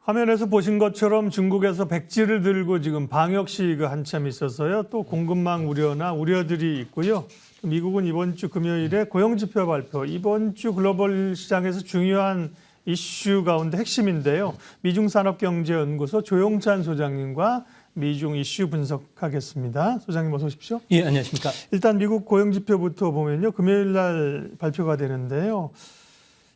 화면에서 보신 것처럼 중국에서 백지를 들고 지금 방역 시위가 한참 있어서요. 또 공급망 우려나 우려들이 있고요. 미국은 이번 주 금요일에 고용지표 발표, 이번 주 글로벌 시장에서 중요한 이슈 가운데 핵심인데요. 미중산업경제연구소 조용찬 소장님과 미중 이슈 분석하겠습니다. 소장님 어서 오십시오. 예, 안녕하십니까. 일단 미국 고용지표부터 보면요. 금요일 날 발표가 되는데요.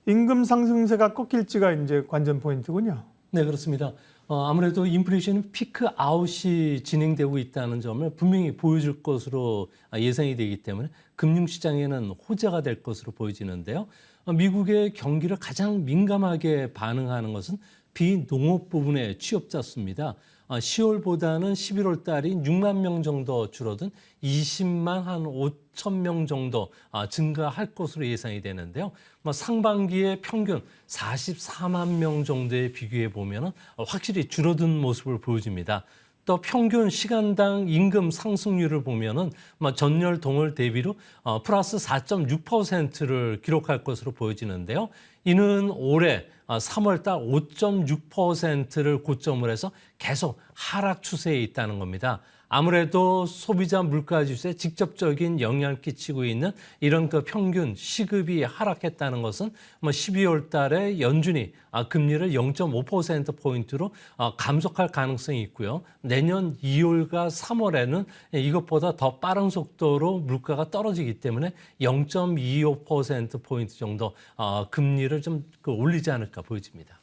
임금 상승세가 꺾일지가 이제 관전 포인트군요. 네, 그렇습니다. 아무래도 인플레이션 피크 아웃이 진행되고 있다는 점을 분명히 보여줄 것으로 예상이 되기 때문에 금융시장에는 호재가 될 것으로 보여지는데요. 미국의 경기를 가장 민감하게 반응하는 것은 비농업 부분의 취업자 수입니다. 10월보다는 11월 달이 6만 명 정도 줄어든 20만 한 5천 명 정도 증가할 것으로 예상이 되는데요. 상반기에 평균 44만 명 정도에 비교해 보면 확실히 줄어든 모습을 보여줍니다. 또 평균 시간당 임금 상승률을 보면은 전년 동월 대비로 플러스 4.6%를 기록할 것으로 보여지는데요. 이는 올해 3월 달 5.6%를 고점으로 해서 계속 하락 추세에 있다는 겁니다. 아무래도 소비자 물가 지수에 직접적인 영향을 끼치고 있는 이런 그 평균 시급이 하락했다는 것은 12월 달에 연준이 금리를 0.5%포인트로 감속할 가능성이 있고요. 내년 2월과 3월에는 이것보다 더 빠른 속도로 물가가 떨어지기 때문에 0.25%포인트 정도 금리를 좀 올리지 않을까 보여집니다.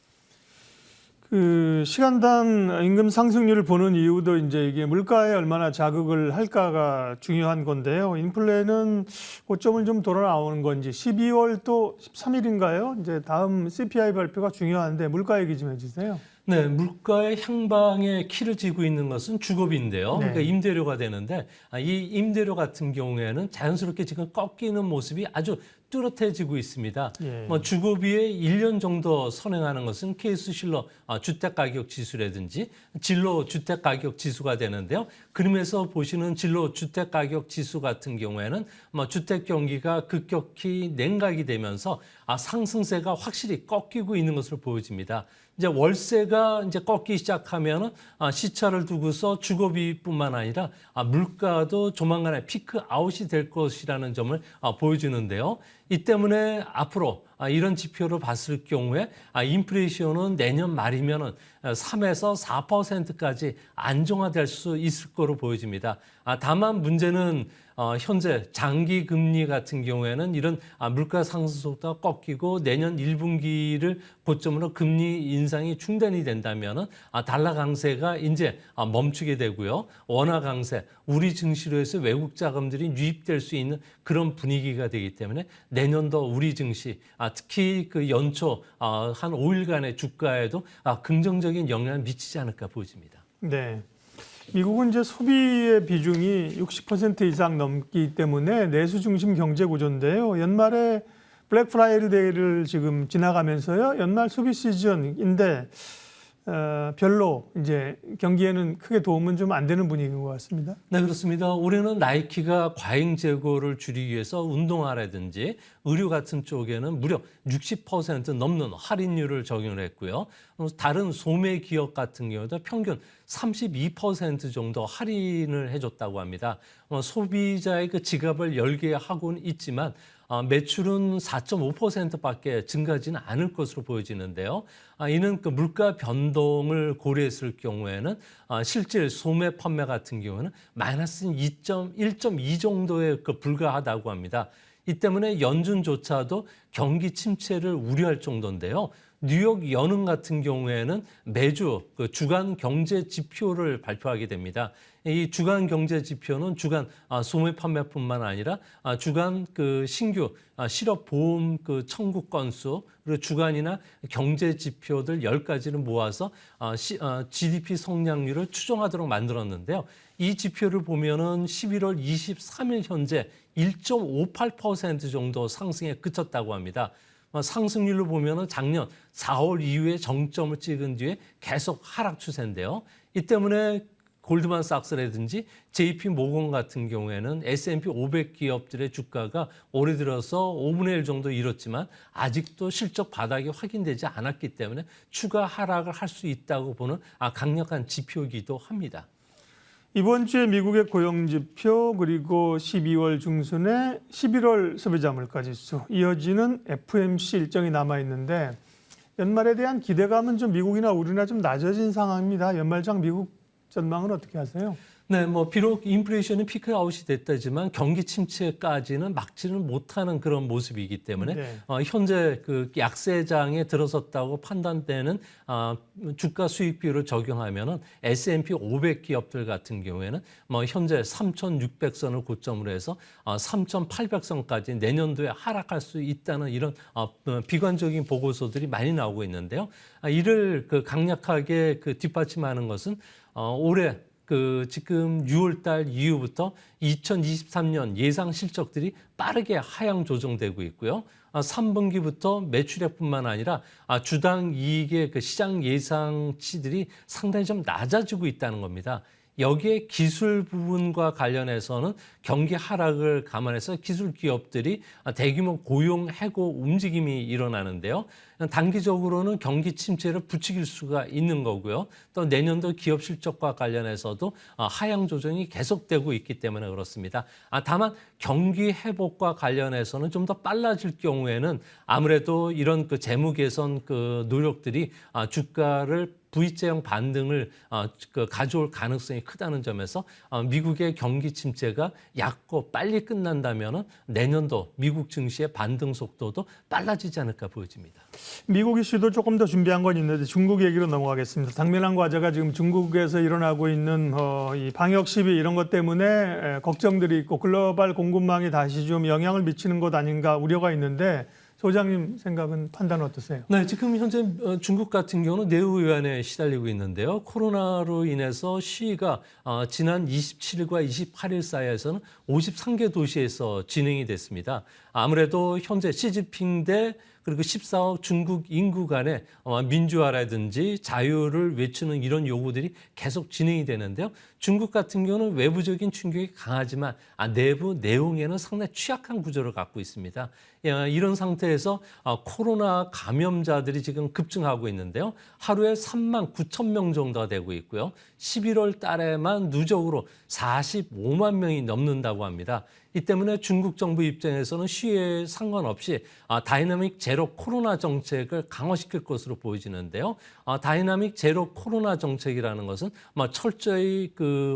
그 시간당 임금 상승률을 보는 이유도 이제 이게 물가에 얼마나 자극을 할까가 중요한 건데요. 인플레는 고점을 좀 돌아 나오는 건지 12월 또 13일인가요? 이제 다음 CPI 발표가 중요한데 물가 얘기 좀 해주세요. 네, 물가의 향방에 키를 쥐고 있는 것은 주거비인데요. 네. 그러니까 임대료 되는데 이 임대료 같은 경우에는 자연스럽게 지금 꺾이는 모습이 아주 뚜렷해지고 있습니다. 예. 주거비에 1년 정도 선행하는 것은 케이스-실러 주택가격지수라든지 진로 주택가격지수가 되는데요. 그림에서 보시는 진로 주택가격지수 같은 경우에는 주택 경기가 급격히 냉각이 되면서 상승세가 확실히 꺾이고 있는 것으로 보여집니다. 이제 월세가 이제 꺾기 시작하면 시차를 두고서 주거비뿐만 아니라 물가도 조만간에 피크 아웃이 될 것이라는 점을 보여주는데요. 이 때문에 앞으로 이런 지표를 봤을 경우에 인플레이션은 내년 말이면은 3에서 4%까지 안정화될 수 있을 거로 보여집니다. 다만 문제는 현재 장기 금리 같은 경우에는 이런 물가 상승 속도가 꺾이고 내년 1분기를 고점으로 금리 인상이 중단이 된다면은 달러 강세가 이제 멈추게 되고요. 원화 강세, 우리 증시로에서 외국 자금들이 유입될 수 있는 그런 분위기가 되기 때문에 내년도 우리 증시, 특히 그 연초 한 5일간의 주가에도 긍정적인 영향을 미치지 않을까 보여집니다. 네. 미국은 이제 소비의 비중이 60% 이상 넘기 때문에 내수 중심 경제 구조인데요. 연말에 블랙 프라이데이를 지금 지나가면서요. 연말 소비 시즌인데 별로 이제 경기에는 크게 도움은 좀 안 되는 분위기인 것 같습니다. 네, 그렇습니다. 올해는 나이키가 과잉 재고를 줄이기 위해서 운동화라든지 의류 같은 쪽에는 무려 60% 넘는 할인율을 적용을 했고요. 다른 소매 기업 같은 경우도 평균 32% 정도 할인을 해줬다고 합니다. 소비자의 그 지갑을 열게 하고는 있지만 매출은 4.5%밖에 증가하지는 않을 것으로 보여지는데요. 이는 그 물가 변동을 고려했을 경우에는 실질 소매 판매 같은 경우는 마이너스 1.2 정도에 불과하다고 합니다. 이 때문에 연준조차도 경기 침체를 우려할 정도인데요. 뉴욕 연은 같은 경우에는 매주 그 주간 경제 지표를 발표하게 됩니다. 이 주간 경제 지표는 주간 소매 판매뿐만 아니라 주간 그 신규 실업 보험 그 청구 건수 그리고 주간이나 경제 지표들 10가지를 모아서 GDP 성장률을 추정하도록 만들었는데요. 이 지표를 보면은 11월 23일 현재 1.58% 정도 상승에 그쳤다고 합니다. 상승률로 보면은 작년 4월 이후에 정점을 찍은 뒤에 계속 하락 추세인데요. 이 때문에 골드만삭스라든지 JP 모건 같은 경우에는 S&P 500 기업들의 주가가 올해 들어서 5분의 1 정도 잃었지만 아직도 실적 바닥이 확인되지 않았기 때문에 추가 하락을 할 수 있다고 보는 강력한 지표이기도 합니다. 이번 주에 미국의 고용지표 그리고 12월 중순에 11월 소비자 물가지수 이어지는 FOMC 일정이 남아있는데 연말에 대한 기대감은 좀 미국이나 우리나 좀 낮아진 상황입니다. 연말장 미국 전망은 어떻게 하세요? 네, 비록 인플레이션이 피크아웃이 됐다지만 경기 침체까지는 막지는 못하는 그런 모습이기 때문에 네. 현재 그 약세장에 들어섰다고 판단되는 주가 수익 비율을 적용하면은 S&P 500 기업들 같은 경우에는 현재 3,600선을 고점으로 해서 3,800선까지 내년도에 하락할 수 있다는 이런 비관적인 보고서들이 많이 나오고 있는데요. 이를 강력하게 뒷받침하는 것은 올해 지금 6월 달 이후부터 2023년 예상 실적들이 빠르게 하향 조정되고 있고요. 3분기부터 매출액뿐만 아니라 주당 이익의 시장 예상치들이 상당히 좀 낮아지고 있다는 겁니다. 여기에 기술 부분과 관련해서는 경기 하락을 감안해서 기술 기업들이 대규모 고용 해고 움직임이 일어나는데요. 단기적으로는 경기 침체를 부추길 수가 있는 거고요. 또 내년도 기업 실적과 관련해서도 하향 조정이 계속되고 있기 때문에 그렇습니다. 다만 경기 회복과 관련해서는 좀 더 빨라질 경우에는 아무래도 이런 재무 개선 노력들이 주가를 V자형 반등을 가져올 가능성이 크다는 점에서 미국의 경기 침체가 얕고 빨리 끝난다면 내년도 미국 증시의 반등 속도도 빨라지지 않을까 보여집니다. 미국 이슈도 조금 더 준비한 건 있는데 중국 얘기로 넘어가겠습니다. 당면한 과제가 지금 중국에서 일어나고 있는 이 방역 시비 이런 것 때문에 걱정들이 있고 글로벌 공급망에 다시 좀 영향을 미치는 것 아닌가 우려가 있는데 소장님 생각은 판단 어떠세요? 네, 지금 현재 중국 같은 경우는 내후위안에 시달리고 있는데요. 코로나로 인해서 시위가 지난 27일과 28일 사이에서는 53개 도시에서 진행이 됐습니다. 아무래도 현재 시진핑 대 그리고 14억 중국 인구 간의 민주화라든지 자유를 외치는 이런 요구들이 계속 진행이 되는데요. 중국 같은 경우는 외부적인 충격이 강하지만 내부 내용에는 상당히 취약한 구조를 갖고 있습니다. 이런 상태에서 코로나 감염자들이 지금 급증하고 있는데요. 하루에 3만 9천 명 정도가 되고 있고요. 11월 달에만 누적으로 45만 명이 넘는다고 합니다. 이 때문에 중국 정부 입장에서는 시위에 상관없이 다이나믹 제로 코로나 정책을 강화시킬 것으로 보여지는데요. 다이나믹 제로 코로나 정책이라는 것은 철저히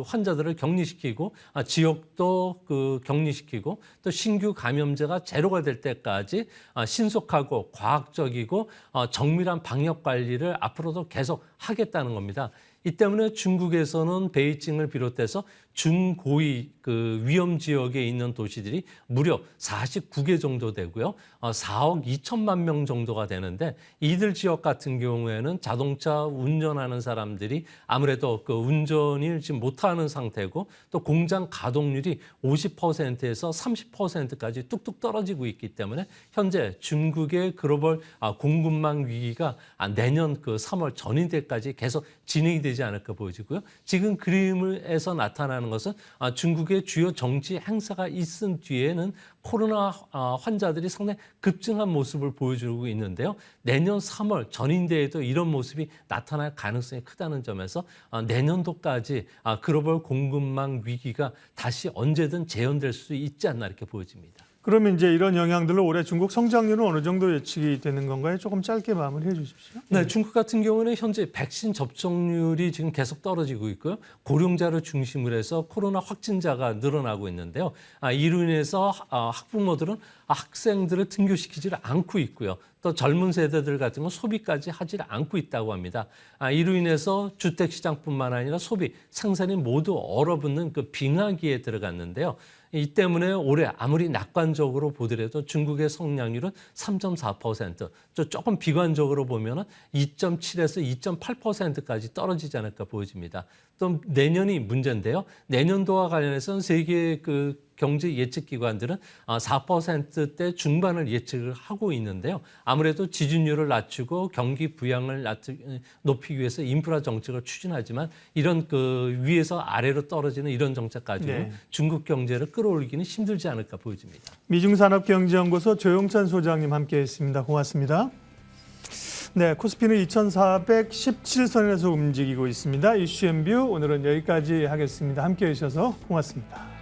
환자들을 격리시키고 지역도 격리시키고 또 신규 감염자가 제로가 될 때까지 신속하고 과학적이고 정밀한 방역 관리를 앞으로도 계속 하겠다는 겁니다. 이 때문에 중국에서는 베이징을 비롯해서 중고위 위험 지역에 있는 도시들이 무려 49개 정도 되고요. 4억 2천만 명 정도가 되는데 이들 지역 같은 경우에는 자동차 운전하는 사람들이 아무래도 운전을 지금 못하는 상태고 또 공장 가동률이 50%에서 30%까지 뚝뚝 떨어지고 있기 때문에 현재 중국의 글로벌 공급망 위기가 내년 3월 전일 때까지 계속 진행이 되지 않을까 보여지고요. 지금 그림에서 나타나는 것은 중국의 주요 정치 행사가 있은 뒤에는 코로나 환자들이 상당히 급증한 모습을 보여주고 있는데요. 내년 3월 전인대에도 이런 모습이 나타날 가능성이 크다는 점에서 내년도까지 글로벌 공급망 위기가 다시 언제든 재현될 수 있지 않나 이렇게 보여집니다. 그러면 이제 이런 영향들로 올해 중국 성장률은 어느 정도 예측이 되는 건가요? 조금 짧게 마무리해 주십시오. 네, 중국 같은 경우는 현재 백신 접종률이 지금 계속 떨어지고 있고요. 고령자를 중심으로 해서 코로나 확진자가 늘어나고 있는데요. 이로 인해서 학부모들은 학생들을 등교시키지를 않고 있고요. 또 젊은 세대들 같은 건 소비까지 하지를 않고 있다고 합니다. 이로 인해서 주택시장뿐만 아니라 소비, 생산이 모두 얼어붙는 빙하기에 들어갔는데요. 이 때문에 올해 아무리 낙관적으로 보더라도 중국의 성장률은 3.4%, 조금 비관적으로 보면 2.7에서 2.8%까지 떨어지지 않을까 보여집니다. 또 내년이 문제인데요. 내년도와 관련해서는 세계 그 경제 예측 기관들은 4%대 중반을 예측을 하고 있는데요. 아무래도 지준율을 낮추고 경기 부양을 높이기 위해서 인프라 정책을 추진하지만 이런 그 위에서 아래로 떨어지는 이런 정책 가지고 네. 중국 경제를 끌어올리기는 힘들지 않을까 보여집니다. 미중산업경제연구소 조용찬 소장님 함께했습니다. 고맙습니다. 네, 코스피는 2417선에서 움직이고 있습니다. 이슈앤뷰 오늘은 여기까지 하겠습니다. 함께해 주셔서 고맙습니다.